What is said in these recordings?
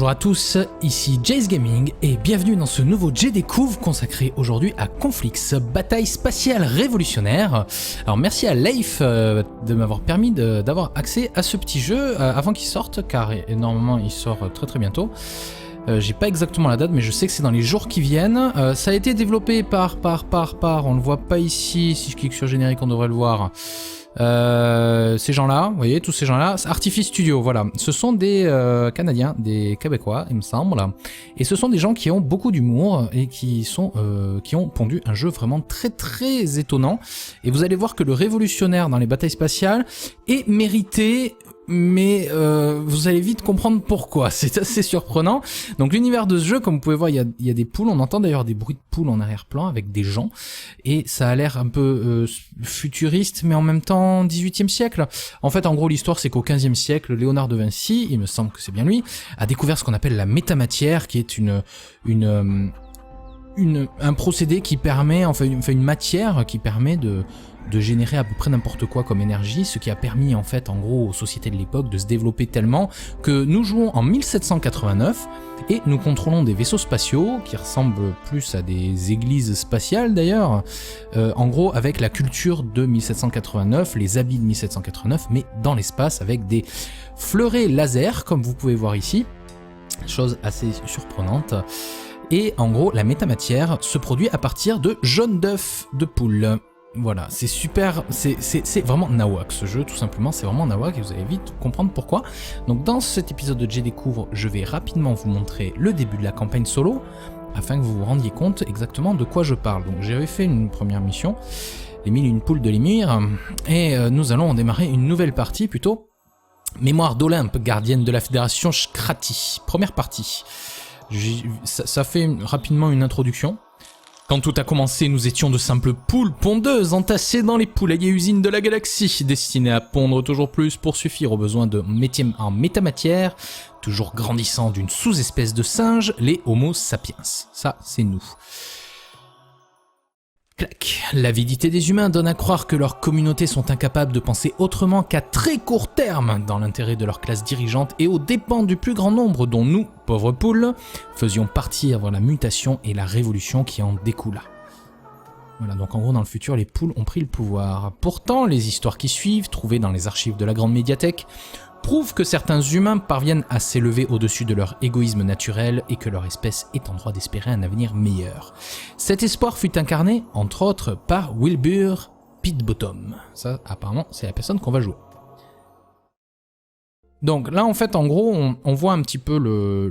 Bonjour à tous, ici Jace Gaming et bienvenue dans ce nouveau J Découvre consacré aujourd'hui à Conflix, bataille spatiale révolutionnaire. Alors merci à Leif de m'avoir permis d'avoir accès à ce petit jeu avant qu'il sorte, car normalement il sort très bientôt. J'ai pas exactement la date, mais je sais que c'est dans les jours qui viennent. Ça a été développé par, on le voit pas ici, si je clique sur générique on devrait le voir. Ces gens-là, vous voyez, tous ces gens-là, Artifice Studio, voilà. Ce sont des Canadiens, des Québécois, il me semble. Et ce sont des gens qui ont beaucoup d'humour et qui ont pondu un jeu vraiment très étonnant. Et vous allez voir que le révolutionnaire dans les batailles spatiales est mérité, mais vous allez vite comprendre pourquoi, c'est assez surprenant. Donc l'univers de ce jeu, comme vous pouvez voir, il y a des poules, on entend d'ailleurs des bruits de poules en arrière-plan avec des gens, et ça a l'air un peu futuriste, mais en même temps 18e siècle. En fait, en gros, l'histoire, c'est qu'au 15e siècle, Léonard de Vinci, il me semble que c'est bien lui, a découvert ce qu'on appelle la métamatière, qui est un procédé qui permet, enfin une matière qui permet de générer à peu près n'importe quoi comme énergie, ce qui a permis en fait en gros aux sociétés de l'époque de se développer tellement que nous jouons en 1789 et nous contrôlons des vaisseaux spatiaux qui ressemblent plus à des églises spatiales d'ailleurs, en gros avec la culture de 1789, les habits de 1789, mais dans l'espace avec des fleurets laser comme vous pouvez voir ici, chose assez surprenante. Et en gros la métamatière se produit à partir de jaune d'œuf de poule. Voilà, c'est super, c'est vraiment nawak ce jeu, tout simplement, c'est vraiment nawak et vous allez vite comprendre pourquoi. Donc dans cet épisode de J Découvre, je vais rapidement vous montrer le début de la campagne solo, afin que vous vous rendiez compte exactement de quoi je parle. Donc j'avais fait une première mission, les 1001 poules de l'émir, et nous allons démarrer une nouvelle partie plutôt. Mémoire d'Olympe, gardienne de la fédération Shkrati, première partie. Ça fait rapidement une introduction. Quand tout a commencé, nous étions de simples poules pondeuses entassées dans les poulaillers usines de la galaxie, destinées à pondre toujours plus pour suffire aux besoins de métiers en métamatière, toujours grandissant d'une sous-espèce de singe, les Homo sapiens. Ça, c'est nous. Clac. L'avidité des humains donne à croire que leurs communautés sont incapables de penser autrement qu'à très court terme, dans l'intérêt de leur classe dirigeante et aux dépens du plus grand nombre dont nous, pauvres poules, faisions partir vers la mutation et la révolution qui en découla. Voilà, donc en gros dans le futur, les poules ont pris le pouvoir. Pourtant, les histoires qui suivent, trouvées dans les archives de la grande médiathèque, prouvent que certains humains parviennent à s'élever au-dessus de leur égoïsme naturel et que leur espèce est en droit d'espérer un avenir meilleur. Cet espoir fut incarné, entre autres, par Wilbur Pitbottom. Ça, apparemment, c'est la personne qu'on va jouer. Donc là, en fait, en gros, on voit un petit peu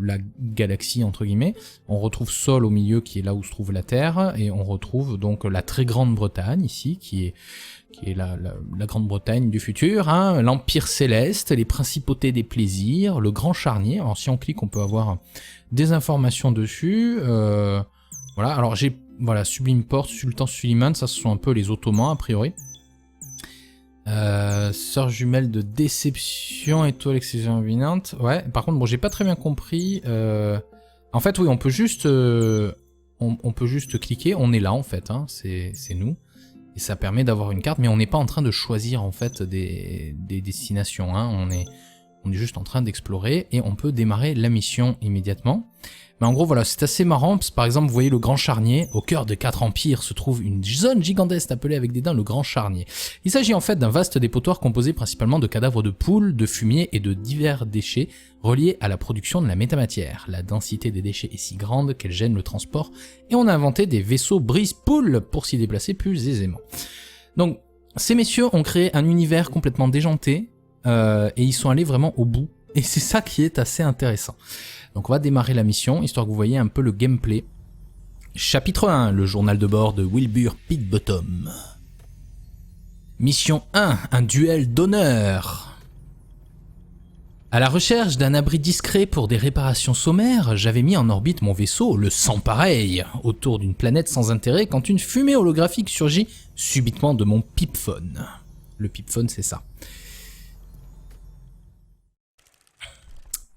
la galaxie, entre guillemets. On retrouve Sol au milieu, qui est là où se trouve la Terre, et on retrouve donc la très Grande-Bretagne, ici, qui est la Grande-Bretagne du futur, hein, l'Empire Céleste, les Principautés des Plaisirs, le Grand Charnier. Alors si on clique, on peut avoir des informations dessus. Voilà, alors j'ai Sublime Porte, Sultan Suliman, ça ce sont un peu les Ottomans a priori. Sœur jumelle de déception, étoile excision éminente. Ouais, par contre, bon, j'ai pas très bien compris. En fait, oui, on peut juste cliquer. On est là en fait, hein, c'est nous. Et ça permet d'avoir une carte, mais on n'est pas en train de choisir en fait des destinations. Hein. On est juste en train d'explorer et on peut démarrer la mission immédiatement. Mais en gros, voilà, c'est assez marrant. Parce que, par exemple, vous voyez le Grand Charnier. Au cœur de 4 empires se trouve une zone gigantesque appelée avec dédain le Grand Charnier. Il s'agit en fait d'un vaste dépotoir composé principalement de cadavres de poules, de fumier et de divers déchets reliés à la production de la métamatière. La densité des déchets est si grande qu'elle gêne le transport et on a inventé des vaisseaux brise-poules pour s'y déplacer plus aisément. Donc, ces messieurs ont créé un univers complètement déjanté et ils sont allés vraiment au bout. Et c'est ça qui est assez intéressant. Donc on va démarrer la mission, histoire que vous voyez un peu le gameplay. Chapitre 1, le journal de bord de Wilbur Pitbottom. Mission 1, un duel d'honneur. À la recherche d'un abri discret pour des réparations sommaires, j'avais mis en orbite mon vaisseau, le Sans Pareil, autour d'une planète sans intérêt quand une fumée holographique surgit subitement de mon pipphone. Le pipphone, c'est ça.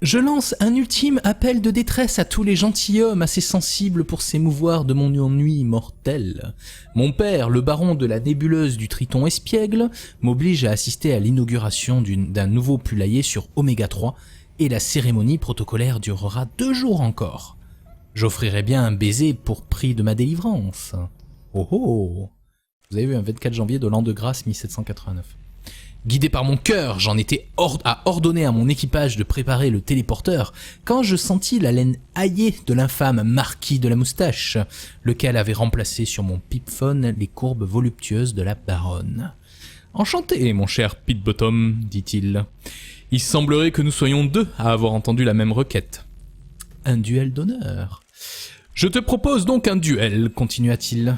Je lance un ultime appel de détresse à tous les gentilshommes assez sensibles pour s'émouvoir de mon ennui mortel. Mon père, le baron de la nébuleuse du Triton espiègle, m'oblige à assister à l'inauguration d'un nouveau poulailler sur Oméga 3, et la cérémonie protocolaire durera 2 jours encore. J'offrirai bien un baiser pour prix de ma délivrance. Oh oh! Vous avez vu, un 24 janvier de l'an de grâce 1789. Guidé par mon cœur, j'en étais à ordonner à mon équipage de préparer le téléporteur quand je sentis la laine haillée de l'infâme marquis de la moustache, lequel avait remplacé sur mon pipephone les courbes voluptueuses de la baronne. « Enchanté, mon cher Pitbottom, dit-il. Il semblerait que nous soyons 2 à avoir entendu la même requête. Un duel d'honneur. Je te propose donc un duel, continua-t-il.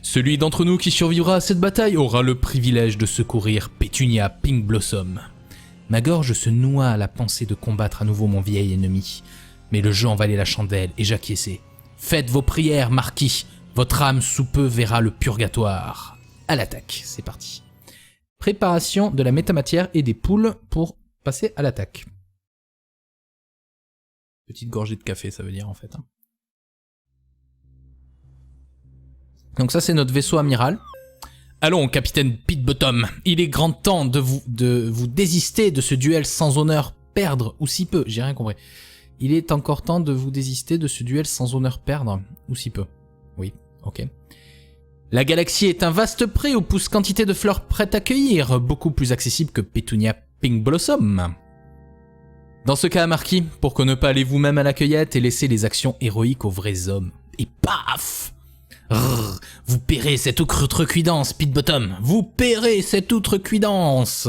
Celui d'entre nous qui survivra à cette bataille aura le privilège de secourir Pétunia Pink Blossom. Ma gorge se noua à la pensée de combattre à nouveau mon vieil ennemi. Mais le jeu en valait la chandelle et j'acquiesçai. Faites vos prières, marquis. Votre âme sous peu verra le purgatoire. À l'attaque, c'est parti. Préparation de la métamatière et des poules pour passer à l'attaque. Petite gorgée de café, ça veut dire en fait. Donc ça c'est notre vaisseau amiral. Allons, capitaine Pitbottom, il est grand temps de vous désister de ce duel sans honneur perdre, ou si peu, j'ai rien compris. Il est encore temps de vous désister de ce duel sans honneur perdre, ou si peu. Oui, ok. La galaxie est un vaste pré où pousse quantité de fleurs prêtes à cueillir, beaucoup plus accessible que Pétunia Pink Blossom. Dans ce cas, marquis, pourquoi ne pas aller vous-même à la cueillette et laisser les actions héroïques aux vrais hommes? Et paf! Rrr, vous paierez cette outrecuidance, Pitbottom. Vous paierez cette outrecuidance.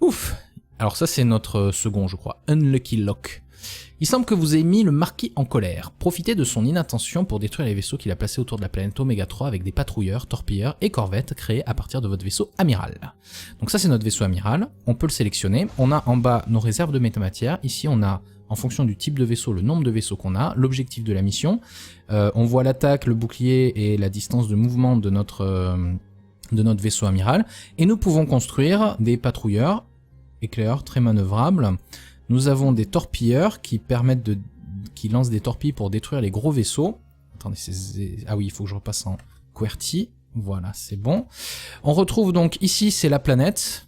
Ouf. Alors ça c'est notre second, je crois. Unlucky Lock. Il semble que vous ayez mis le marquis en colère. Profitez de son inattention pour détruire les vaisseaux qu'il a placés autour de la planète Oméga 3 avec des patrouilleurs, torpilleurs et corvettes créés à partir de votre vaisseau amiral. Donc ça c'est notre vaisseau amiral. On peut le sélectionner. On a en bas nos réserves de métamatière. Ici on a, en fonction du type de vaisseau, le nombre de vaisseaux qu'on a, l'objectif de la mission. On voit l'attaque, le bouclier et la distance de mouvement de notre vaisseau amiral. Et nous pouvons construire des patrouilleurs, éclaireurs très manœuvrables. Nous avons des torpilleurs qui lancent des torpilles pour détruire les gros vaisseaux. Attendez, ah oui, il faut que je repasse en QWERTY. Voilà, c'est bon. On retrouve donc ici, c'est la planète.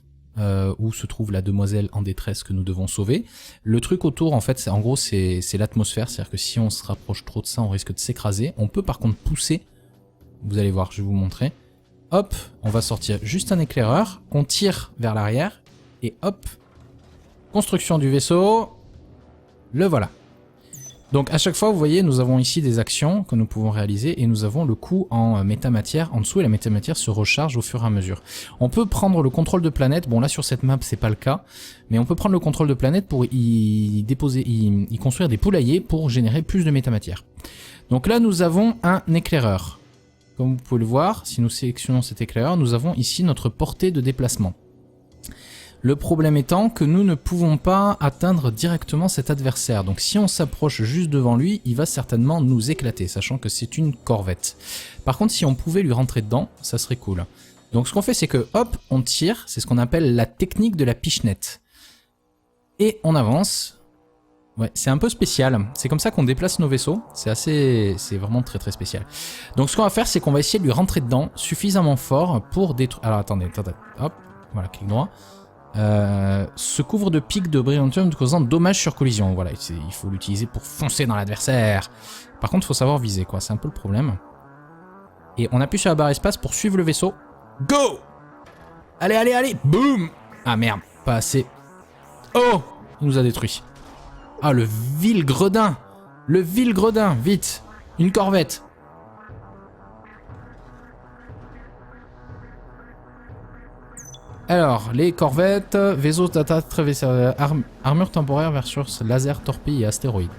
Où se trouve la demoiselle en détresse que nous devons sauver. Le truc autour, en fait, en gros, c'est l'atmosphère, c'est-à-dire que si on se rapproche trop de ça, on risque de s'écraser. On peut par contre pousser, vous allez voir, je vais vous montrer. Hop, on va sortir juste un éclaireur, on tire vers l'arrière, et hop, construction du vaisseau, le voilà. Donc à chaque fois, vous voyez, nous avons ici des actions que nous pouvons réaliser et nous avons le coup en métamatière en dessous et la métamatière se recharge au fur et à mesure. On peut prendre le contrôle de planète, bon là sur cette map c'est pas le cas, mais on peut prendre le contrôle de planète pour y construire des poulaillers pour générer plus de métamatière. Donc là nous avons un éclaireur. Comme vous pouvez le voir, si nous sélectionnons cet éclaireur, nous avons ici notre portée de déplacement. Le problème étant que nous ne pouvons pas atteindre directement cet adversaire. Donc si on s'approche juste devant lui, il va certainement nous éclater, sachant que c'est une corvette. Par contre, si on pouvait lui rentrer dedans, ça serait cool. Donc ce qu'on fait, c'est que hop, on tire, c'est ce qu'on appelle la technique de la pichenette. Et on avance. Ouais, c'est un peu spécial. C'est comme ça qu'on déplace nos vaisseaux. C'est vraiment très très spécial. Donc ce qu'on va faire, c'est qu'on va essayer de lui rentrer dedans suffisamment fort pour détruire... Alors attendez, hop, voilà, clic droit. Se couvre de pics de brillantium causant dommage sur collision. Voilà, il faut l'utiliser pour foncer dans l'adversaire. Par contre, il faut savoir viser, quoi. C'est un peu le problème. Et on appuie sur la barre espace pour suivre le vaisseau. Go! Allez, allez, allez! Boum! Ah merde, pas assez. Oh! Il nous a détruit. Ah, le vil gredin! Le vil gredin! Vite! Une corvette! Alors, les corvettes, vaisseaux d'attaque, armure temporaire versus laser, torpille et astéroïde.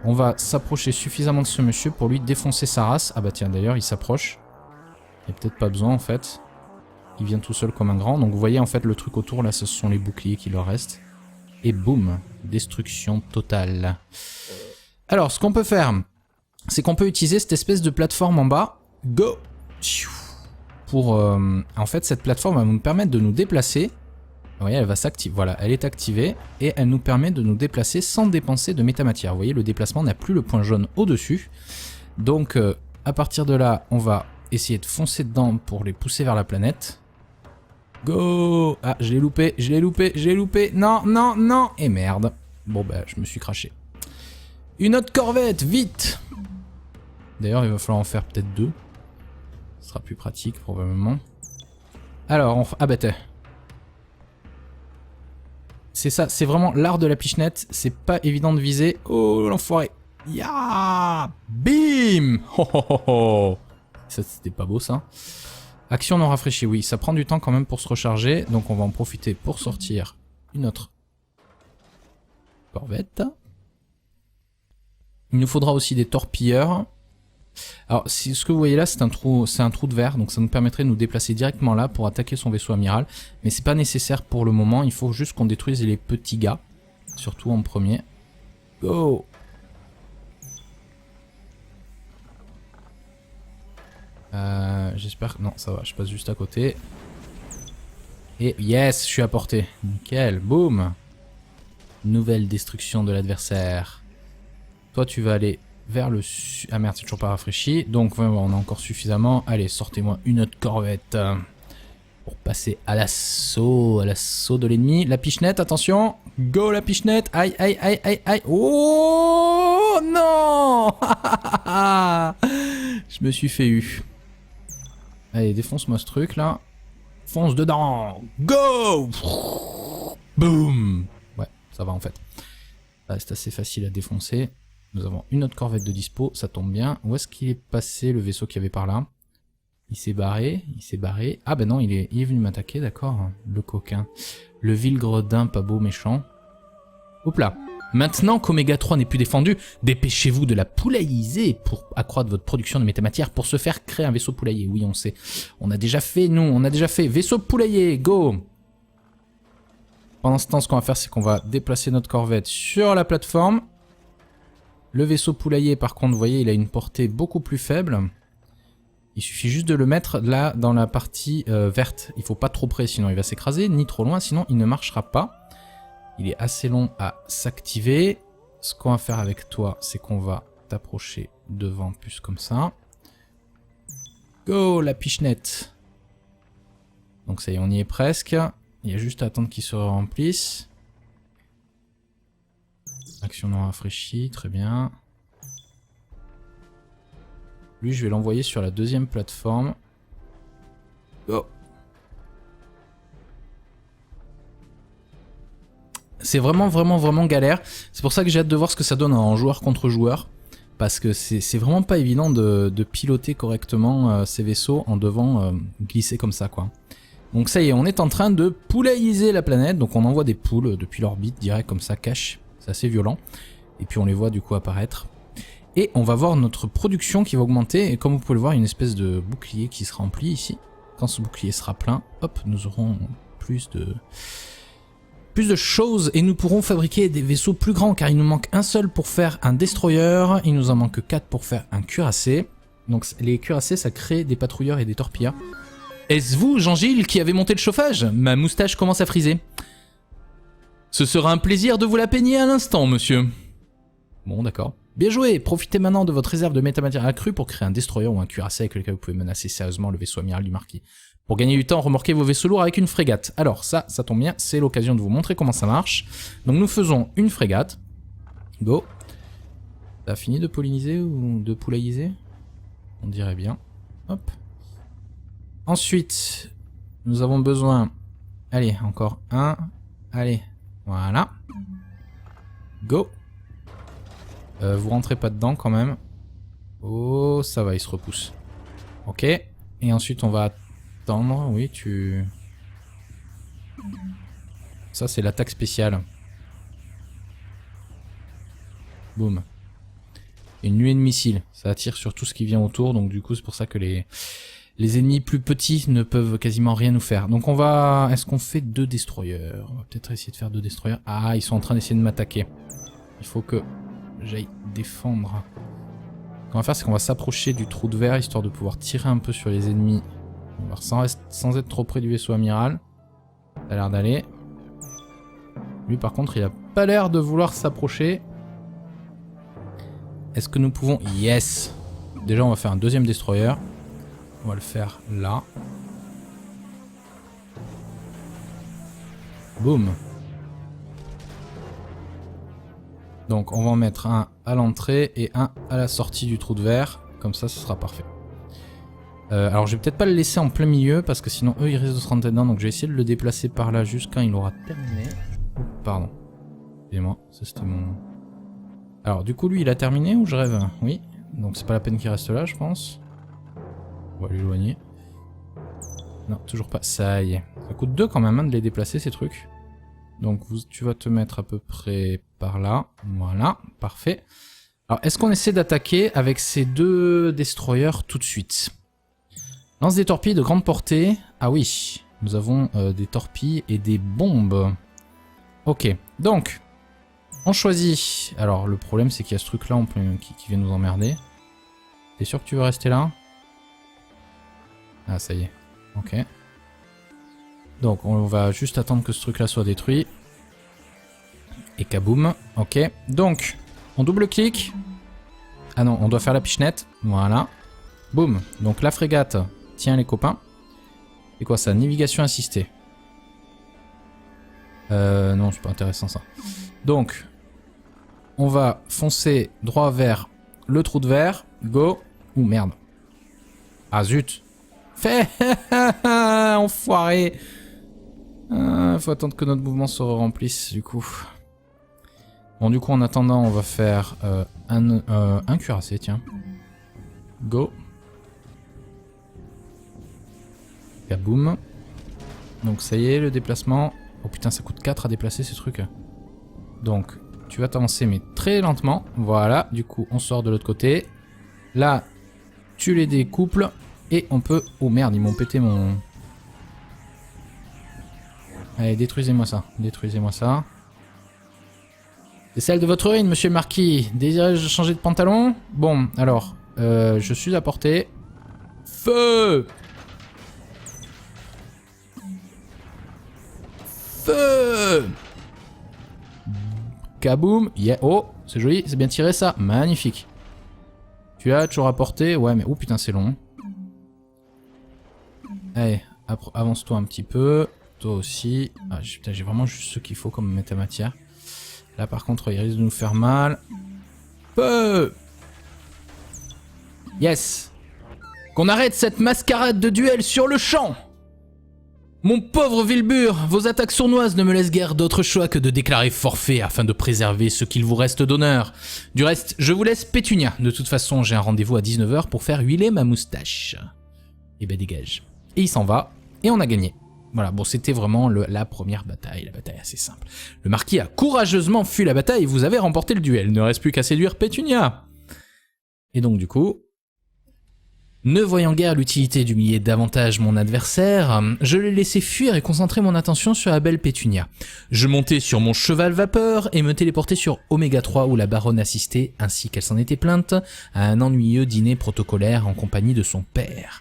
On va s'approcher suffisamment de ce monsieur pour lui défoncer sa race. Ah bah tiens, d'ailleurs, il s'approche. Il n'y a peut-être pas besoin, en fait. Il vient tout seul comme un grand. Donc vous voyez, en fait, le truc autour, là, ce sont les boucliers qui leur restent. Et boum, destruction totale. Alors, ce qu'on peut faire, c'est qu'on peut utiliser cette espèce de plateforme en bas. Go! Pour, en fait, cette plateforme va nous permettre de nous déplacer. Vous voyez, elle va s'activer. Voilà, elle est activée et elle nous permet de nous déplacer sans dépenser de métamatière. Vous voyez, le déplacement n'a plus le point jaune au-dessus. Donc, à partir de là, on va essayer de foncer dedans pour les pousser vers la planète. Go! Ah, je l'ai loupé, je l'ai loupé, je l'ai loupé. Non, non, non. Et merde. Bon, bah, je me suis craché. Une autre corvette, vite! D'ailleurs, il va falloir en faire peut-être 2. Ce sera plus pratique, probablement. Alors, ah bah t'es. C'est ça, c'est vraiment l'art de la pichenette. C'est pas évident de viser. Oh, l'enfoiré. Ya! Bim! Ho ho ho ho! Ça, c'était pas beau, ça. Action non rafraîchie, oui. Ça prend du temps quand même pour se recharger. Donc, on va en profiter pour sortir une autre corvette. Il nous faudra aussi des torpilleurs. Alors, ce que vous voyez là, c'est un trou de verre, donc ça nous permettrait de nous déplacer directement là pour attaquer son vaisseau amiral. Mais c'est pas nécessaire pour le moment, il faut juste qu'on détruise les petits gars, surtout en premier. Go! J'espère que... Non, ça va, je passe juste à côté. Et yes, je suis à portée. Nickel, boum! Nouvelle destruction de l'adversaire. Toi, tu vas aller... vers le sud. Ah merde, c'est toujours pas rafraîchi. Donc on a encore suffisamment. Allez, sortez-moi une autre corvette. Pour passer à l'assaut de l'ennemi. La pichenette, attention. Go la pichenette. Aïe, aïe, aïe, aïe, aïe. Oh non. Je me suis fait eu. Allez, défonce-moi ce truc là. Fonce dedans. Go. Boum. Ouais, ça va en fait. C'est assez facile à défoncer. Nous avons une autre corvette de dispo, ça tombe bien. Où est-ce qu'il est passé le vaisseau qu'il y avait par là? Il s'est barré, il s'est barré. Ah ben non, il est venu m'attaquer, d'accord. Le coquin. Le vil gredin, pas beau, méchant. Hop là. Maintenant qu'Oméga 3 n'est plus défendu, dépêchez-vous de la poulailliser pour accroître votre production de métamatière pour se faire créer un vaisseau poulailler. Oui, on sait. On a déjà fait, nous, on a déjà fait. Vaisseau poulailler, go! Pendant ce temps, ce qu'on va faire, c'est qu'on va déplacer notre corvette sur la plateforme. Le vaisseau poulailler, par contre, vous voyez, il a une portée beaucoup plus faible. Il suffit juste de le mettre là, dans la partie verte. Il faut pas trop près, sinon il va s'écraser, ni trop loin, sinon il ne marchera pas. Il est assez long à s'activer. Ce qu'on va faire avec toi, c'est qu'on va t'approcher devant, plus comme ça. Go, la pichenette! Donc ça y est, on y est presque. Il y a juste à attendre qu'il se remplisse. Action non rafraîchie, très bien. Lui, je vais l'envoyer sur la deuxième plateforme. Go. C'est vraiment galère. C'est pour ça que j'ai hâte de voir ce que ça donne en joueur contre joueur. Parce que c'est vraiment pas évident de piloter correctement ces vaisseaux en devant glisser comme ça, quoi. Donc ça y est, on est en train de poulailliser la planète. Donc on envoie des poules depuis l'orbite, direct comme ça, cash. C'est assez violent. Et puis on les voit du coup apparaître. Et on va voir notre production qui va augmenter. Et comme vous pouvez le voir, il y a une espèce de bouclier qui se remplit ici. Quand ce bouclier sera plein, hop, nous aurons plus de choses. Et nous pourrons fabriquer des vaisseaux plus grands. Car il nous manque un seul pour faire un destroyer. Il nous en manque 4 pour faire un cuirassé. Donc les cuirassés, ça crée des patrouilleurs et des torpilleurs. Est-ce vous, Jean-Gilles, qui avez monté le chauffage? Ma moustache commence à friser. Ce sera un plaisir de vous la peigner à l'instant, monsieur. Bon, d'accord. Bien joué. Profitez maintenant de votre réserve de métamatière accrue pour créer un destroyer ou un cuirassé avec lequel vous pouvez menacer sérieusement le vaisseau amiral du marquis. Pour gagner du temps, remorquez vos vaisseaux lourds avec une frégate. Alors ça tombe bien, c'est l'occasion de vous montrer comment ça marche. Donc nous faisons une frégate. Go. T'as fini de polliniser ou de poulailliser? On dirait bien. Hop. Ensuite, nous avons besoin... Allez, encore un. Allez, voilà. Go. Vous rentrez pas dedans quand même. Oh, ça va, il se repousse. Ok. Et ensuite, on va attendre. Oui, tu... Ça, c'est l'attaque spéciale. Boum. Une nuée de missiles. Ça attire sur tout ce qui vient autour. Donc du coup, c'est pour ça que les ennemis plus petits ne peuvent quasiment rien nous faire. Donc on va... Est-ce qu'on fait 2 destroyers? On va peut-être essayer de faire 2 destroyers. Ah, ils sont en train d'essayer de m'attaquer. Il faut que j'aille défendre. Ce qu'on va faire, c'est qu'on va s'approcher du trou de verre, histoire de pouvoir tirer un peu sur les ennemis. On va voir sans être trop près du vaisseau amiral. Ça a l'air d'aller. Lui, par contre, il a pas l'air de vouloir s'approcher. Est-ce que nous pouvons... Yes! Déjà, on va faire un deuxième destroyer. On va le faire là. Boum. Donc on va en mettre un à l'entrée et un à la sortie du trou de verre. Comme ça, ce sera parfait. Alors je vais peut-être pas le laisser en plein milieu parce que sinon eux ils risquent de se rentrer dedans. Donc je vais essayer de le déplacer par là juste quand il aura terminé. Oh, pardon. Excusez-moi, ça c'était mon... Alors du coup lui il a terminé ou je rêve? Oui. Donc c'est pas la peine qu'il reste là je pense. On va l'éloigner. Non, toujours pas. Ça y est. Ça coûte 2 quand même hein, de les déplacer ces trucs. Donc tu vas te mettre à peu près par là. Voilà, parfait. Alors est-ce qu'on essaie d'attaquer avec ces 2 destroyers tout de suite? Lance des torpilles de grande portée. Ah oui, nous avons des torpilles et des bombes. Ok, donc on choisit. Alors le problème c'est qu'il y a ce truc là qui vient nous emmerder. T'es sûr que tu veux rester là? Ah ça y est, ok. Donc on va juste attendre que ce truc là soit détruit. Et kaboum, ok. Donc, on double-clique. Ah non, on doit faire la pichenette, voilà. Boum, donc la frégate tient les copains. C'est quoi ça? Navigation assistée. Non, c'est pas intéressant ça. Donc, on va foncer droit vers le trou de verre. Go. Ouh merde. Ah zut. Fait. Enfoiré. Faut attendre que notre mouvement se remplisse du coup. Bon du coup en attendant on va faire un cuirassé tiens. Go. Kaboum. Donc ça y est le déplacement. Oh putain ça coûte 4 à déplacer ces trucs. Donc tu vas t'avancer mais très lentement. Voilà du coup on sort de l'autre côté. Là tu les découples et on peut... Oh merde ils m'ont pété mon... Allez détruisez-moi ça. Détruisez-moi ça. C'est celle de votre urine, monsieur le marquis. Désirez-je changer de pantalon? Bon, alors, je suis à portée. Feu! Feu! Kaboum! Yeah. Oh, c'est joli, c'est bien tiré ça. Magnifique. Tu as toujours à portée? Ouais, mais oh putain, c'est long. Allez, avance-toi un petit peu. Toi aussi. Ah, putain, j'ai vraiment juste ce qu'il faut comme métamatière. Là par contre il risque de nous faire mal. Peu. Yes. Qu'on arrête cette mascarade de duel sur le champ. Mon pauvre Wilbur, vos attaques sournoises ne me laissent guère d'autre choix que de déclarer forfait afin de préserver ce qu'il vous reste d'honneur. Du reste, je vous laisse Pétunia. De toute façon, j'ai un rendez-vous à 19 h pour faire huiler ma moustache. Et ben dégage. Et il s'en va, et on a gagné. Voilà, bon c'était vraiment la première bataille, la bataille assez simple. Le marquis a courageusement fui la bataille et vous avez remporté le duel. Ne reste plus qu'à séduire Pétunia. Et donc du coup, ne voyant guère l'utilité d'humilier davantage mon adversaire, je l'ai laissé fuir et concentrer mon attention sur la belle Pétunia. Je montai sur mon cheval vapeur et me téléportai sur Oméga 3 où la baronne assistait, ainsi qu'elle s'en était plainte, à un ennuyeux dîner protocolaire en compagnie de son père.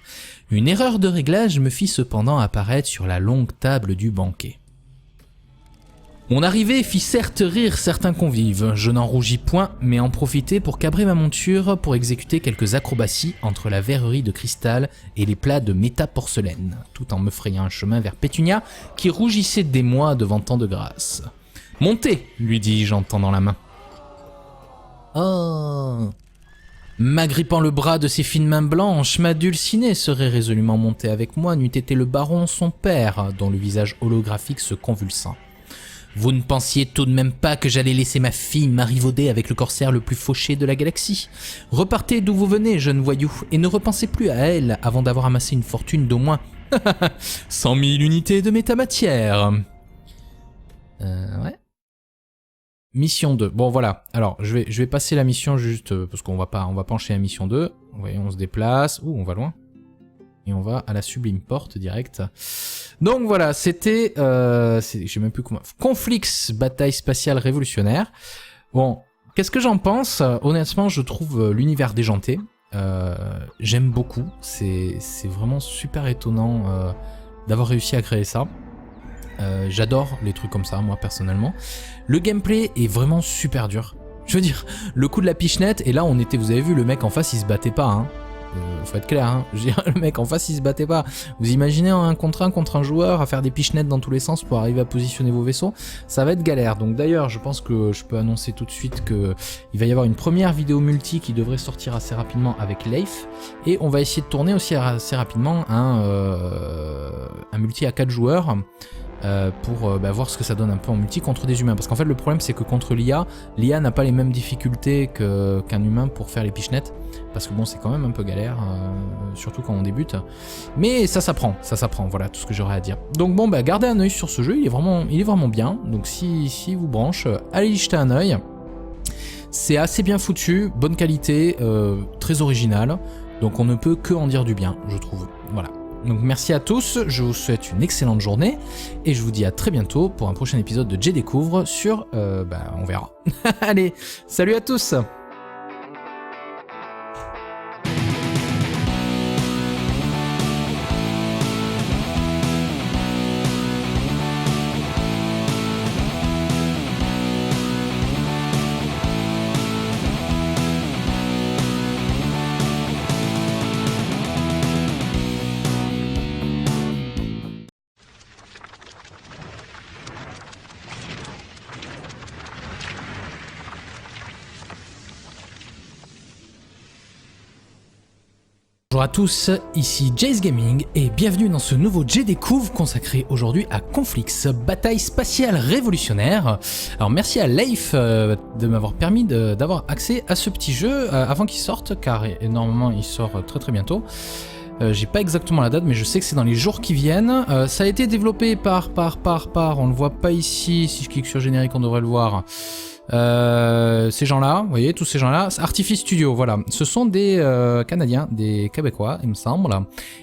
Une erreur de réglage me fit cependant apparaître sur la longue table du banquet. Mon arrivée fit certes rire certains convives, je n'en rougis point, mais en profitai pour cabrer ma monture pour exécuter quelques acrobaties entre la verrerie de cristal et les plats de méta-porcelaine, tout en me frayant un chemin vers Pétunia, qui rougissait d'émoi devant tant de grâce. « Montez !» lui dis-je en tendant la main. « Oh !» M'agrippant le bras de ses fines mains blanches, ma dulcinée serait résolument montée avec moi n'eût été le baron son père, dont le visage holographique se convulsant. Vous ne pensiez tout de même pas que j'allais laisser ma fille marivauder avec le corsaire le plus fauché de la galaxie? Repartez d'où vous venez, jeune voyou, et ne repensez plus à elle avant d'avoir amassé une fortune d'au moins 100 000 unités de métamatière. Ouais. Mission 2. Bon voilà, alors je vais passer la mission juste parce qu'on va pas enchaîner la mission 2. Vous voyez, on se déplace. Ouh, on va loin. Et on va à la Sublime Porte direct. Donc voilà, c'était... je sais même plus comment... Conflix, bataille spatiale révolutionnaire. Bon, qu'est-ce que j'en pense? Honnêtement, je trouve l'univers déjanté. J'aime beaucoup. C'est vraiment super étonnant d'avoir réussi à créer ça. J'adore les trucs comme ça, moi personnellement. Le gameplay est vraiment super dur. Je veux dire, le coup de la pichenette, et là on était, vous avez vu, le mec en face il se battait pas, hein. faut être clair, hein. Je veux dire, le mec en face il se battait pas. Vous imaginez un contre un joueur à faire des pichenettes dans tous les sens pour arriver à positionner vos vaisseaux, ça va être galère. Donc d'ailleurs je pense que je peux annoncer tout de suite que il va y avoir une première vidéo multi qui devrait sortir assez rapidement avec Leif, et on va essayer de tourner aussi assez rapidement un multi à 4 joueurs. Pour voir ce que ça donne un peu en multi contre des humains. Parce qu'en fait le problème c'est que contre l'IA n'a pas les mêmes difficultés qu'un humain pour faire les pichenettes. Parce que bon c'est quand même un peu galère, surtout quand on débute. Mais ça s'apprend, voilà tout ce que j'aurais à dire. Donc bon gardez un œil sur ce jeu, il est vraiment bien. Donc si vous branche, allez y jeter un œil. C'est assez bien foutu, bonne qualité, très original. Donc on ne peut que en dire du bien, je trouve. Voilà. Donc merci à tous, je vous souhaite une excellente journée et je vous dis à très bientôt pour un prochain épisode de JDécouvre sur... on verra. Allez, salut à tous. Bonjour à tous, ici Jace Gaming et bienvenue dans ce nouveau JDécouvre consacré aujourd'hui à Conflix, bataille spatiale révolutionnaire. Alors merci à Leif de m'avoir permis d'avoir accès à ce petit jeu avant qu'il sorte, car normalement il sort très bientôt. J'ai pas exactement la date mais je sais que c'est dans les jours qui viennent. Ça a été développé par, on le voit pas ici, si je clique sur générique on devrait le voir. Ces gens-là, vous voyez, tous ces gens-là, Artifice Studio, voilà, ce sont des Canadiens, des Québécois, il me semble,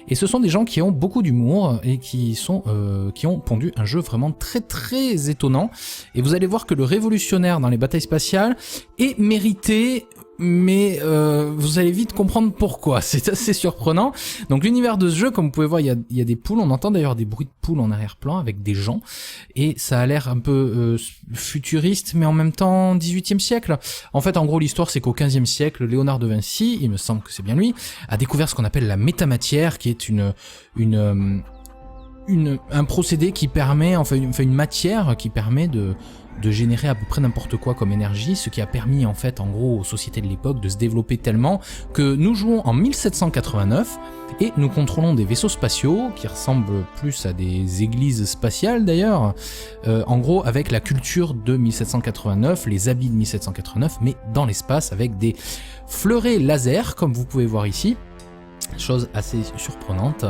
et ce sont des gens qui ont beaucoup d'humour et qui ont pondu un jeu vraiment très étonnant. Et vous allez voir que le révolutionnaire dans les batailles spatiales est mérité. Mais vous allez vite comprendre pourquoi, c'est assez surprenant. Donc l'univers de ce jeu, comme vous pouvez voir, il y a des poules, on entend d'ailleurs des bruits de poules en arrière-plan avec des gens, et ça a l'air un peu futuriste, mais en même temps 18e siècle. En fait, en gros, l'histoire, c'est qu'au 15e siècle, Léonard de Vinci, il me semble que c'est bien lui, a découvert ce qu'on appelle la métamatière, qui est un procédé qui permet, une matière qui permet de générer à peu près n'importe quoi comme énergie, ce qui a permis en fait en gros aux sociétés de l'époque de se développer tellement que nous jouons en 1789 et nous contrôlons des vaisseaux spatiaux qui ressemblent plus à des églises spatiales d'ailleurs, en gros avec la culture de 1789, les habits de 1789 mais dans l'espace avec des fleurets laser comme vous pouvez voir ici, chose assez surprenante.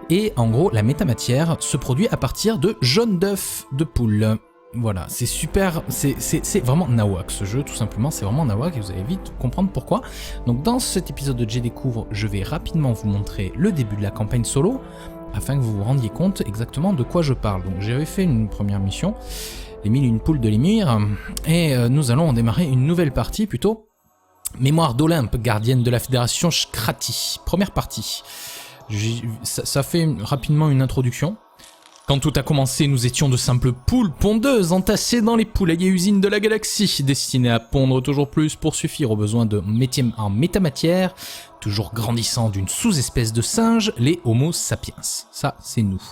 Et en gros la métamatière se produit à partir de jaunes d'œufs de poule. Voilà, c'est super, c'est vraiment nawak ce jeu, tout simplement, c'est vraiment nawak et vous allez vite comprendre pourquoi. Donc dans cet épisode de JDécouvre, je vais rapidement vous montrer le début de la campagne solo, afin que vous vous rendiez compte exactement de quoi je parle. Donc j'avais fait une première mission, les 1001 poules de l'émir, et nous allons démarrer une nouvelle partie plutôt, Mémoire d'Olympe, gardienne de la Fédération Shkrati. Première partie, ça fait rapidement une introduction. Quand tout a commencé, nous étions de simples poules pondeuses entassées dans les poulaillers usines de la galaxie, destinées à pondre toujours plus pour suffire aux besoins de métiers en métamatière, toujours grandissant d'une sous-espèce de singe, les Homo sapiens. Ça, c'est nous.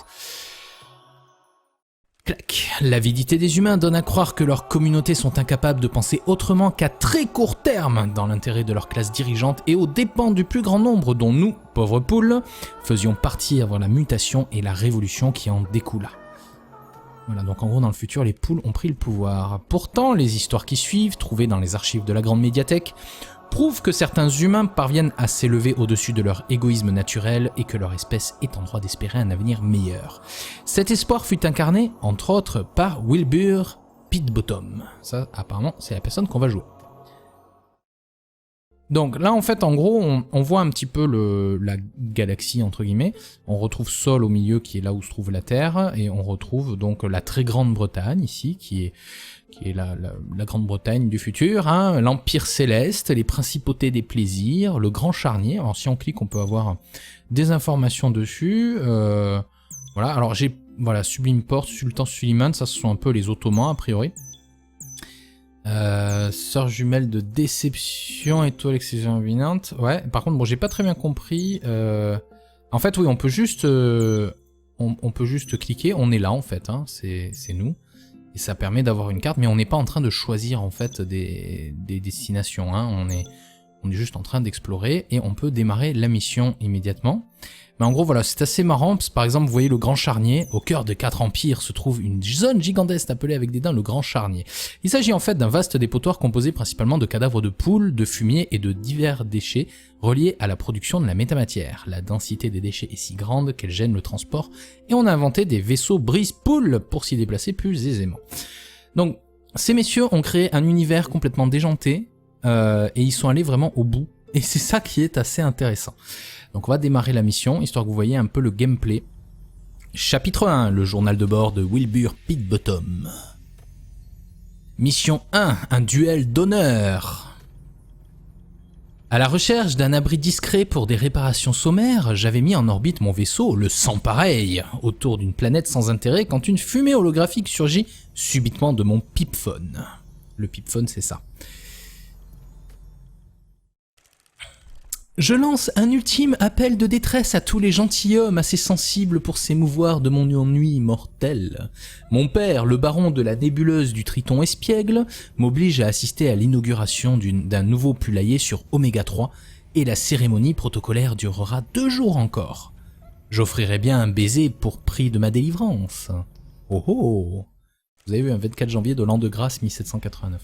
Clac. L'avidité des humains donne à croire que leurs communautés sont incapables de penser autrement qu'à très court terme, dans l'intérêt de leur classe dirigeante et aux dépens du plus grand nombre dont nous, pauvres poules, faisions partie avant la mutation et la révolution qui en découla. Voilà, donc en gros dans le futur les poules ont pris le pouvoir. Pourtant, les histoires qui suivent, trouvées dans les archives de la grande médiathèque, prouvent que certains humains parviennent à s'élever au-dessus de leur égoïsme naturel et que leur espèce est en droit d'espérer un avenir meilleur. Cet espoir fut incarné, entre autres, par Wilbur Pitbottom. Ça, apparemment, c'est la personne qu'on va jouer. Donc là, en fait, en gros, on voit un petit peu la galaxie, entre guillemets. On retrouve Sol au milieu, qui est là où se trouve la Terre, et on retrouve donc la très Grande-Bretagne, ici, qui est la Grande-Bretagne du futur, hein, l'Empire Céleste, les Principautés des Plaisirs, le Grand Charnier. Alors si on clique, on peut avoir des informations dessus. Voilà, alors j'ai Sublime Porte, Sultan Suliman, ça ce sont un peu les Ottomans, a priori. Sœur jumelle de déception, étoile excision luminante. Ouais, par contre, bon, j'ai pas très bien compris. En fait, oui, on peut juste, on peut juste cliquer. On est là, en fait, hein, c'est nous. Et ça permet d'avoir une carte, mais on n'est pas en train de choisir, en fait, des destinations. Hein. On est juste en train d'explorer et on peut démarrer la mission immédiatement. Mais en gros, voilà, c'est assez marrant. Parce que, par exemple, vous voyez le Grand Charnier. Au cœur de 4 empires se trouve une zone gigantesque appelée avec des dents le Grand Charnier. Il s'agit en fait d'un vaste dépotoir composé principalement de cadavres de poules, de fumier et de divers déchets reliés à la production de la métamatière. La densité des déchets est si grande qu'elle gêne le transport et on a inventé des vaisseaux brise-poules pour s'y déplacer plus aisément. Donc, ces messieurs ont créé un univers complètement déjanté et ils sont allés vraiment au bout. Et c'est ça qui est assez intéressant. Donc on va démarrer la mission, histoire que vous voyez un peu le gameplay. Chapitre 1, le journal de bord de Wilbur Pitbottom. Mission 1, un duel d'honneur. À la recherche d'un abri discret pour des réparations sommaires, j'avais mis en orbite mon vaisseau, le Sans Pareil, autour d'une planète sans intérêt quand une fumée holographique surgit subitement de mon pipphone. Le pipphone, c'est ça. Je lance un ultime appel de détresse à tous les gentilshommes assez sensibles pour s'émouvoir de mon ennui mortel. Mon père, le baron de la nébuleuse du Triton espiègle, m'oblige à assister à l'inauguration d'un nouveau poulailler sur Oméga 3 et la cérémonie protocolaire durera 2 jours encore. J'offrirai bien un baiser pour prix de ma délivrance. Oh oh! Vous avez vu un 24 janvier de l'an de grâce 1789.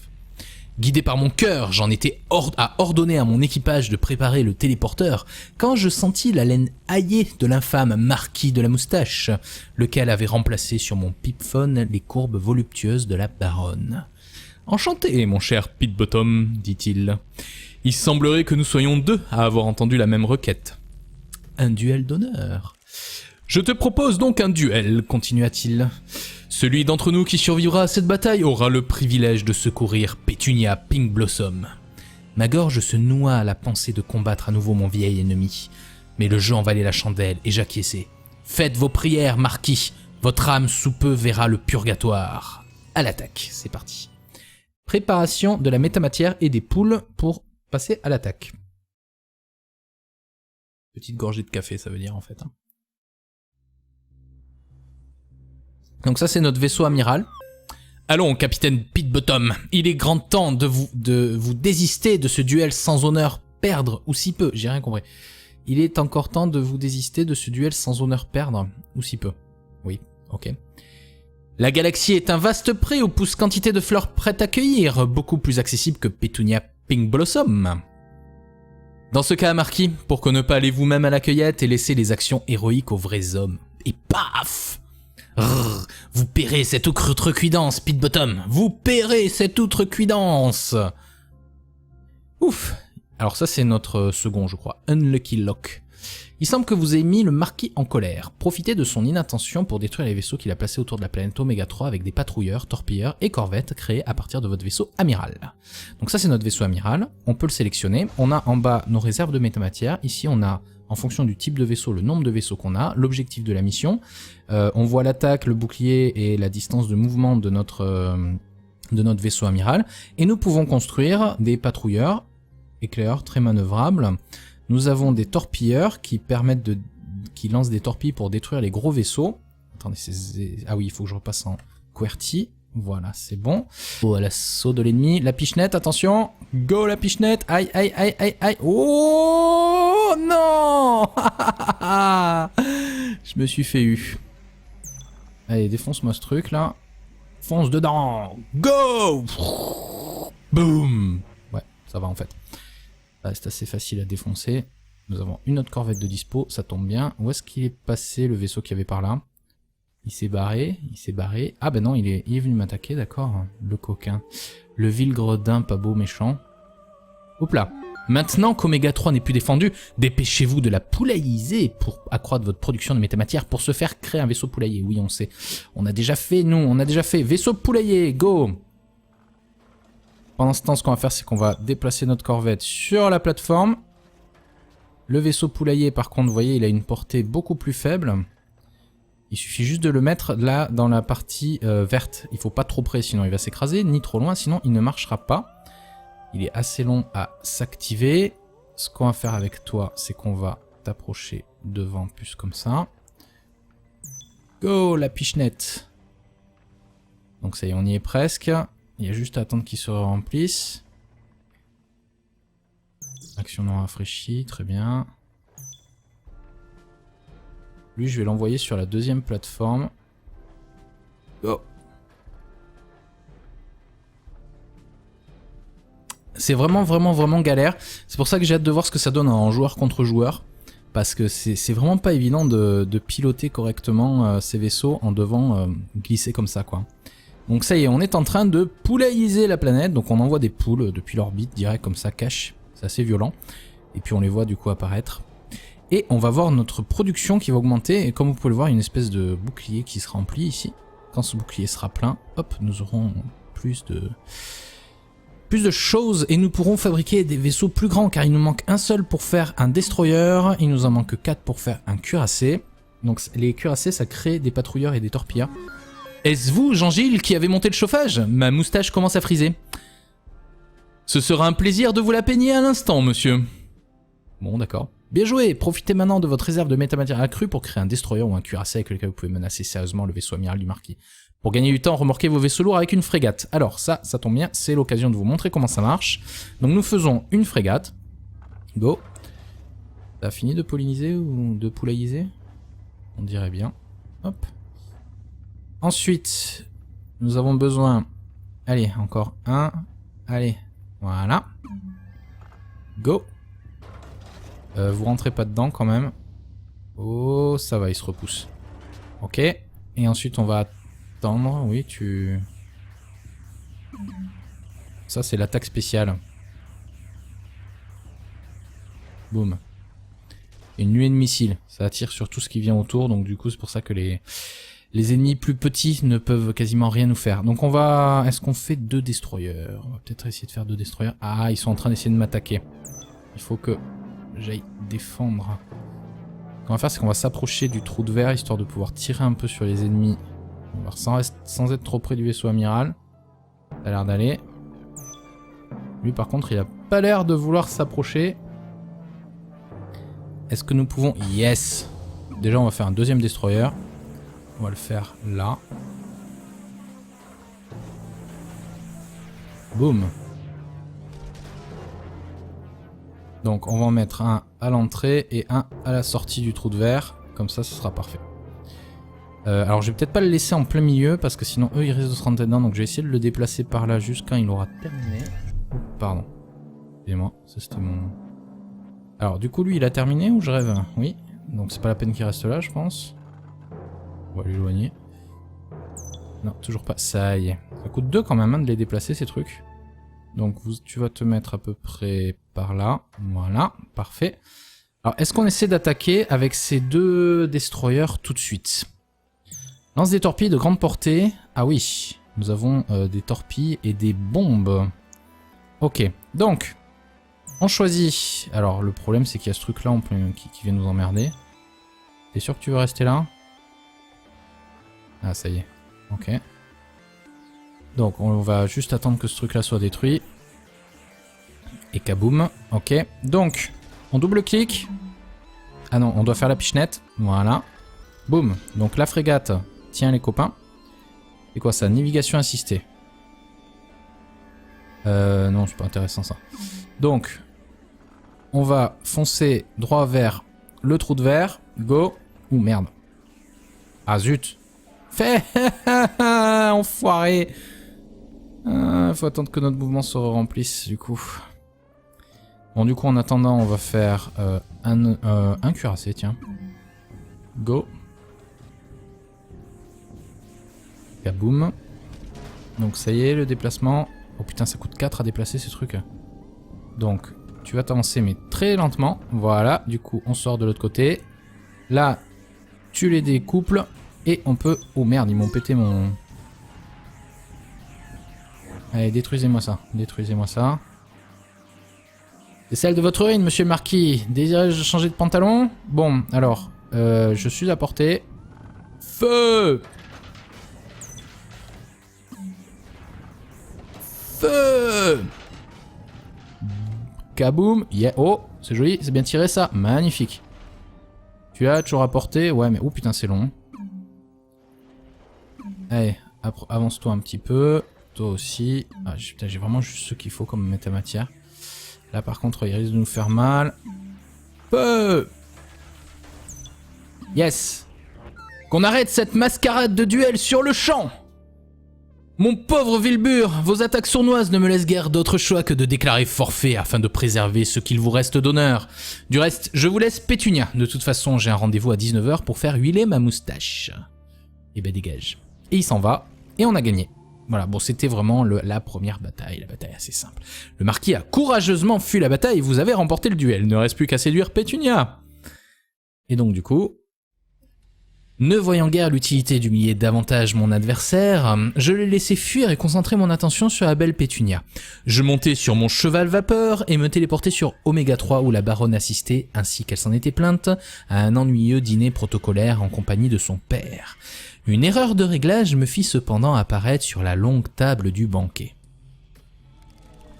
Guidé par mon cœur, j'en étais à ordonner à mon équipage de préparer le téléporteur quand je sentis la laine haillée de l'infâme marquis de la moustache, lequel avait remplacé sur mon pipphone les courbes voluptueuses de la baronne. « Enchanté, mon cher Pitbottom, dit-il. Il semblerait que nous soyons 2 à avoir entendu la même requête. Un duel d'honneur. Je te propose donc un duel, continua-t-il. Celui d'entre nous qui survivra à cette bataille aura le privilège de secourir Pétunia Pink Blossom. Ma gorge se noua à la pensée de combattre à nouveau mon vieil ennemi. Mais le jeu en valait la chandelle et j'acquiesçai. Faites vos prières, marquis. Votre âme sous peu verra le purgatoire. À l'attaque, c'est parti. Préparation de la métamatière et des poules pour passer à l'attaque. Petite gorgée de café, ça veut dire en fait. Hein. Donc ça c'est notre vaisseau amiral. Allons, capitaine Pitbottom, il est grand temps de vous désister de ce duel sans honneur perdre, ou si peu, j'ai rien compris. Il est encore temps de vous désister de ce duel sans honneur perdre, ou si peu. Oui, ok. La galaxie est un vaste pré où pousse quantité de fleurs prêtes à cueillir, beaucoup plus accessible que Pétunia Pink Blossom. Dans ce cas, marquis, pourquoi ne pas aller vous-même à la cueillette et laisser les actions héroïques aux vrais hommes? Et paf! Rrr, vous paierez cette outrecuidance, Pitbottom. Vous paierez cette outrecuidance. Ouf. Alors ça, c'est notre second, je crois. Unlucky Lock. Il semble que vous ayez mis le marquis en colère. Profitez de son inattention pour détruire les vaisseaux qu'il a placés autour de la planète Oméga 3 avec des patrouilleurs, torpilleurs et corvettes créés à partir de votre vaisseau amiral. Donc ça, c'est notre vaisseau amiral. On peut le sélectionner. On a en bas nos réserves de métamatière. Ici, on a, en fonction du type de vaisseau, le nombre de vaisseaux qu'on a, l'objectif de la mission. On voit l'attaque, le bouclier et la distance de mouvement de notre vaisseau amiral. Et nous pouvons construire des patrouilleurs, éclaireurs très manœuvrables. Nous avons des torpilleurs qui permettent qui lancent des torpilles pour détruire les gros vaisseaux. Attendez, ah oui, il faut que je repasse en QWERTY. Voilà, c'est bon. Oh, à l'assaut de l'ennemi. La pichenette, attention. Go la pichenette. Aïe, aïe, aïe, aïe, aïe. Oh non. Je me suis fait eu. Allez, défonce-moi ce truc là. Fonce dedans. Go. Boum. Ouais, ça va en fait. C'est assez facile à défoncer. Nous avons une autre corvette de dispo, ça tombe bien. Où est-ce qu'il est passé le vaisseau qu'il y avait par là? Il s'est barré, Ah ben non, il est venu m'attaquer, d'accord. Le coquin. Le vil gredin, pas beau, méchant. Hop là. Maintenant qu'Oméga 3 n'est plus défendu, dépêchez-vous de la poulailliser pour accroître votre production de métamatière pour se faire créer un vaisseau poulailler. Oui, on sait. On a déjà fait, vaisseau poulailler, go! Pendant ce temps, ce qu'on va faire, c'est qu'on va déplacer notre corvette sur la plateforme. Le vaisseau poulailler, par contre, vous voyez, il a une portée beaucoup plus faible. Il suffit juste de le mettre là dans la partie verte. Il faut pas trop près sinon il va s'écraser, ni trop loin sinon il ne marchera pas. Il est assez long à s'activer. Ce qu'on va faire avec toi, c'est qu'on va t'approcher devant plus comme ça. Go la pichenette. Donc ça y est, on y est presque. Il y a juste à attendre qu'il se remplisse. Action non rafraîchie, très bien. Lui, je vais l'envoyer sur la deuxième plateforme. Go. C'est vraiment galère. C'est pour ça que j'ai hâte de voir ce que ça donne en joueur contre joueur. Parce que c'est vraiment pas évident de piloter correctement ces vaisseaux en devant glisser comme ça, quoi. Donc ça y est, on est en train de poulailliser la planète. Donc on envoie des poules depuis l'orbite, direct comme ça, cash. C'est assez violent. Et puis on les voit du coup apparaître. Et on va voir notre production qui va augmenter. Et comme vous pouvez le voir, il y a une espèce de bouclier qui se remplit ici. Quand ce bouclier sera plein, hop, nous aurons plus de choses. Et nous pourrons fabriquer des vaisseaux plus grands. Car il nous manque un seul pour faire un destroyer. Il nous en manque 4 pour faire un cuirassé. Donc les cuirassés, ça crée des patrouilleurs et des torpilleurs. Est-ce vous, Jean-Gilles, qui avez monté le chauffage? Ma moustache commence à friser. Ce sera un plaisir de vous la peigner à l'instant, monsieur. Bon, d'accord. Bien joué. Profitez maintenant de votre réserve de métamatière accrue pour créer un destroyer ou un cuirassé avec lequel vous pouvez menacer sérieusement le vaisseau amiral du marquis. Pour gagner du temps, remorquez vos vaisseaux lourds avec une frégate. Alors ça tombe bien, c'est l'occasion de vous montrer comment ça marche. Donc nous faisons une frégate. Go. T'as fini de polliniser ou de poulailliser? On dirait bien. Hop. Ensuite, nous avons besoin... Allez, encore un. Allez, voilà. Go. Vous rentrez pas dedans quand même. Oh, ça va, il se repousse. Ok. Et ensuite, on va attendre. Oui, tu... Ça, c'est l'attaque spéciale. Boum. Une nuée de missiles. Ça attire sur tout ce qui vient autour. Donc du coup, c'est pour ça que les ennemis plus petits ne peuvent quasiment rien nous faire. Donc on va... Est-ce qu'on fait 2 destroyers? On va peut-être essayer de faire 2 destroyers. Ah, ils sont en train d'essayer de m'attaquer. Il faut que j'aille défendre. Ce qu'on va faire, c'est qu'on va s'approcher du trou de verre, histoire de pouvoir tirer un peu sur les ennemis. On va sans être trop près du vaisseau amiral. Ça a l'air d'aller. Lui, par contre, il a pas l'air de vouloir s'approcher. Est-ce que nous pouvons... Yes! Déjà, on va faire un deuxième destroyer. On va le faire là. Boum. Donc on va en mettre un à l'entrée et un à la sortie du trou de verre. Comme ça, ce sera parfait. Alors je vais peut-être pas le laisser en plein milieu parce que sinon eux ils risquent de se rentrer dedans. Donc je vais essayer de le déplacer par là juste quand il aura terminé. Oh, pardon. Excusez-moi, ça c'était mon... Alors du coup lui il a terminé ou je rêve? Oui. Donc c'est pas la peine qu'il reste là je pense. On va l'éloigner. Non, toujours pas. Ça y est. Ça coûte 2 quand même hein, de les déplacer ces trucs. Donc tu vas te mettre à peu près par là. Voilà, parfait. Alors est-ce qu'on essaie d'attaquer avec ces 2 destroyers tout de suite? Lance des torpilles de grande portée. Ah oui, nous avons des torpilles et des bombes. Ok, donc on choisit. Alors le problème c'est qu'il y a ce truc là qui vient nous emmerder. T'es sûr que tu veux rester là? Ah ça y est, ok. Donc on va juste attendre que ce truc là soit détruit. Et kaboum, ok. Donc, on double-clique. Ah non, on doit faire la pichenette. Voilà. Boum. Donc la frégate, tiens les copains. C'est quoi ça? Navigation assistée. Non, c'est pas intéressant ça. Donc, on va foncer droit vers le trou de verre. Go. Ouh merde. Ah zut. Fait. Enfoiré. Faut attendre que notre mouvement se remplisse du coup. Bon du coup en attendant on va faire un cuirassé tiens. Go. Kaboum. Donc ça y est le déplacement. Oh putain ça coûte 4 à déplacer ces trucs. Donc tu vas t'avancer mais très lentement. Voilà du coup on sort de l'autre côté. Là tu les découples et on peut... Oh merde ils m'ont pété mon... Allez, détruisez-moi ça. Détruisez-moi ça. C'est celle de votre urine, monsieur le marquis. Désirez-je changer de pantalon? Bon, alors, je suis à portée. Feu! Feu! Kaboum! Yeah. Oh, c'est joli, c'est bien tiré ça. Magnifique. Tu as toujours à portée? Ouais, mais oh putain, c'est long. Allez, avance-toi un petit peu. Toi aussi. Ah, putain, j'ai vraiment juste ce qu'il faut comme métamatière. Là, par contre, il risque de nous faire mal. Feu! Yes! Qu'on arrête cette mascarade de duel sur le champ! Mon pauvre Wilbur, vos attaques sournoises ne me laissent guère d'autre choix que de déclarer forfait afin de préserver ce qu'il vous reste d'honneur. Du reste, je vous laisse Pétunia. De toute façon, j'ai un rendez-vous à 19 h pour faire huiler ma moustache. Et ben dégage. Et il s'en va, et on a gagné. Voilà, bon, c'était vraiment la première bataille, la bataille assez simple. Le marquis a courageusement fui la bataille et vous avez remporté le duel. Ne reste plus qu'à séduire Pétunia. Et donc du coup... Ne voyant guère l'utilité d'humilier davantage mon adversaire, je l'ai laissé fuir et concentrer mon attention sur la belle Pétunia. Je montai sur mon cheval vapeur et me téléportai sur Oméga 3 où la baronne assistait, ainsi qu'elle s'en était plainte, à un ennuyeux dîner protocolaire en compagnie de son père. Une erreur de réglage me fit cependant apparaître sur la longue table du banquet.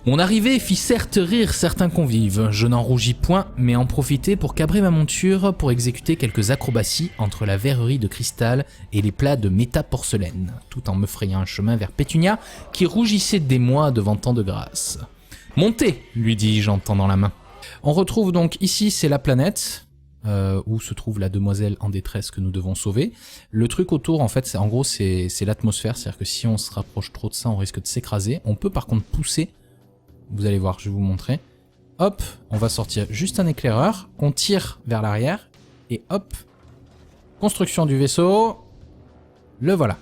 Mon arrivée fit certes rire certains convives, je n'en rougis point, mais en profitai pour cabrer ma monture pour exécuter quelques acrobaties entre la verrerie de cristal et les plats de méta-porcelaine, tout en me frayant un chemin vers Pétunia, qui rougissait d'émoi devant tant de grâce. « Montez !» lui dis-je en tendant la main. On retrouve donc ici, c'est la planète, où se trouve la demoiselle en détresse que nous devons sauver. Le truc autour, en fait, en gros, c'est l'atmosphère, c'est-à-dire que si on se rapproche trop de ça, on risque de s'écraser. On peut par contre pousser. Vous allez voir, je vais vous montrer. Hop, on va sortir juste un éclaireur. On tire vers l'arrière. Et hop. Construction du vaisseau. Le voilà.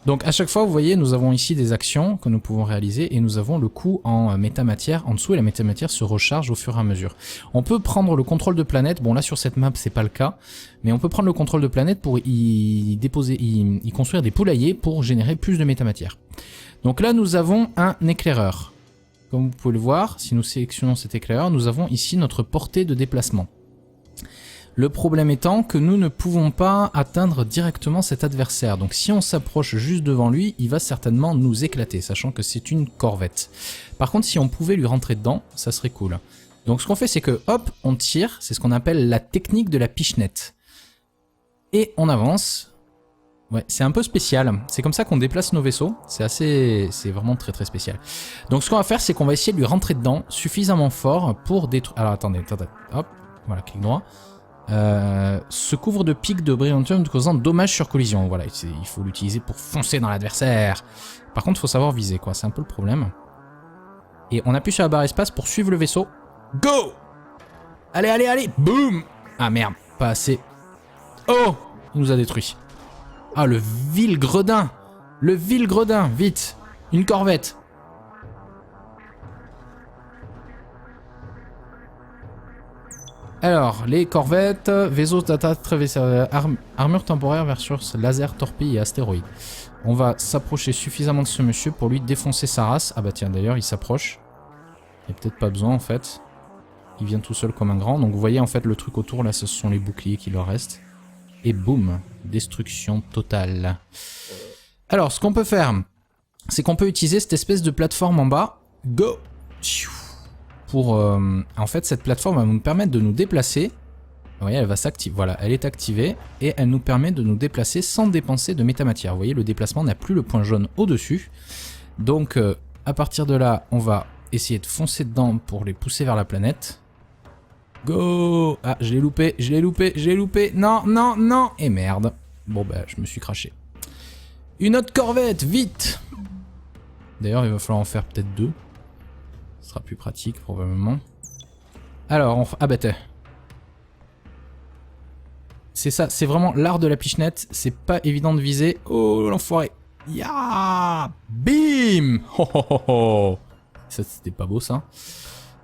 Donc à chaque fois, vous voyez, nous avons ici des actions que nous pouvons réaliser. Et nous avons le coup en métamatière en dessous. Et la métamatière se recharge au fur et à mesure. On peut prendre le contrôle de planète. Bon là sur cette map, c'est pas le cas. Mais on peut prendre le contrôle de planète pour y construire des poulaillers pour générer plus de métamatière. Donc là, nous avons un éclaireur. Comme vous pouvez le voir, si nous sélectionnons cet éclaireur, nous avons ici notre portée de déplacement. Le problème étant que nous ne pouvons pas atteindre directement cet adversaire. Donc si on s'approche juste devant lui, il va certainement nous éclater, sachant que c'est une corvette. Par contre, si on pouvait lui rentrer dedans, ça serait cool. Donc ce qu'on fait, c'est que hop, on tire, c'est ce qu'on appelle la technique de la pichenette. Et on avance. Ouais, c'est un peu spécial. C'est comme ça qu'on déplace nos vaisseaux. C'est vraiment très très spécial. Donc ce qu'on va faire, c'est qu'on va essayer de lui rentrer dedans suffisamment fort pour détruire... Alors attendez, hop, voilà, clic droit. Se couvre de pics de brillantium causant dommage sur collision. Voilà, il faut l'utiliser pour foncer dans l'adversaire. Par contre, il faut savoir viser, quoi. C'est un peu le problème. Et on appuie sur la barre espace pour suivre le vaisseau. Go! Allez, allez, allez! Boum! Ah merde, pas assez. Oh! Il nous a détruit. Ah, le vil gredin! Le vil gredin! Vite! Une corvette! Alors, les corvettes, vaisseaux d'attaque, armure temporaire versus laser, torpille et astéroïde. On va s'approcher suffisamment de ce monsieur pour lui défoncer sa race. Ah bah tiens, d'ailleurs, il s'approche. Il n'y a peut-être pas besoin, en fait. Il vient tout seul comme un grand. Donc vous voyez, en fait, le truc autour, là, ce sont les boucliers qui leur restent. Et boum, destruction totale. Alors, ce qu'on peut faire, c'est qu'on peut utiliser cette espèce de plateforme en bas. Go! Pour, en fait, cette plateforme va nous permettre de nous déplacer. Vous voyez, elle va s'activer. Voilà, elle est activée. Et elle nous permet de nous déplacer sans dépenser de métamatière. Vous voyez, le déplacement n'a plus le point jaune au-dessus. Donc, à partir de là, on va essayer de foncer dedans pour les pousser vers la planète. Go! Ah, je l'ai loupé, je l'ai loupé, je l'ai loupé. Non, non, non! Et merde. Bon, bah, je me suis craché. Une autre corvette, vite! D'ailleurs, il va falloir en faire peut-être deux. Ce sera plus pratique, probablement. Alors, ah bah t'es. C'est ça, c'est vraiment l'art de la pichenette. C'est pas évident de viser. Oh, l'enfoiré! Ya! Bim! Ho, ho, ho, ho. Ça, c'était pas beau, ça.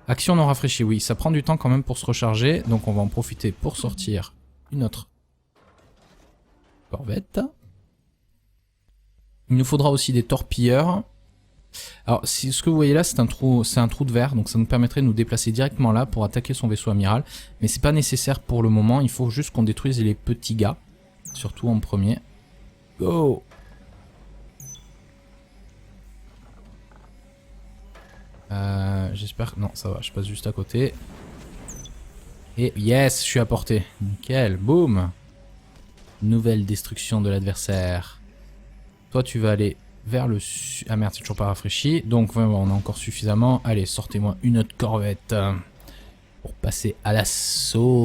Action non rafraîchie, oui, ça prend du temps quand même pour se recharger, donc on va en profiter pour sortir une autre corvette. Il nous faudra aussi des torpilleurs. Alors, ce que vous voyez là, c'est un trou de verre, donc ça nous permettrait de nous déplacer directement là pour attaquer son vaisseau amiral, mais c'est pas nécessaire pour le moment, il faut juste qu'on détruise les petits gars. surtout en premier. Go! J'espère que... Non, ça va, je passe juste à côté. Et yes, je suis à portée. Nickel, boum! Nouvelle destruction de l'adversaire. Toi, tu vas aller vers le sud. Ah merde, c'est toujours pas rafraîchi. Donc, vraiment, on a encore suffisamment. Allez, sortez-moi une autre corvette pour passer à l'assaut.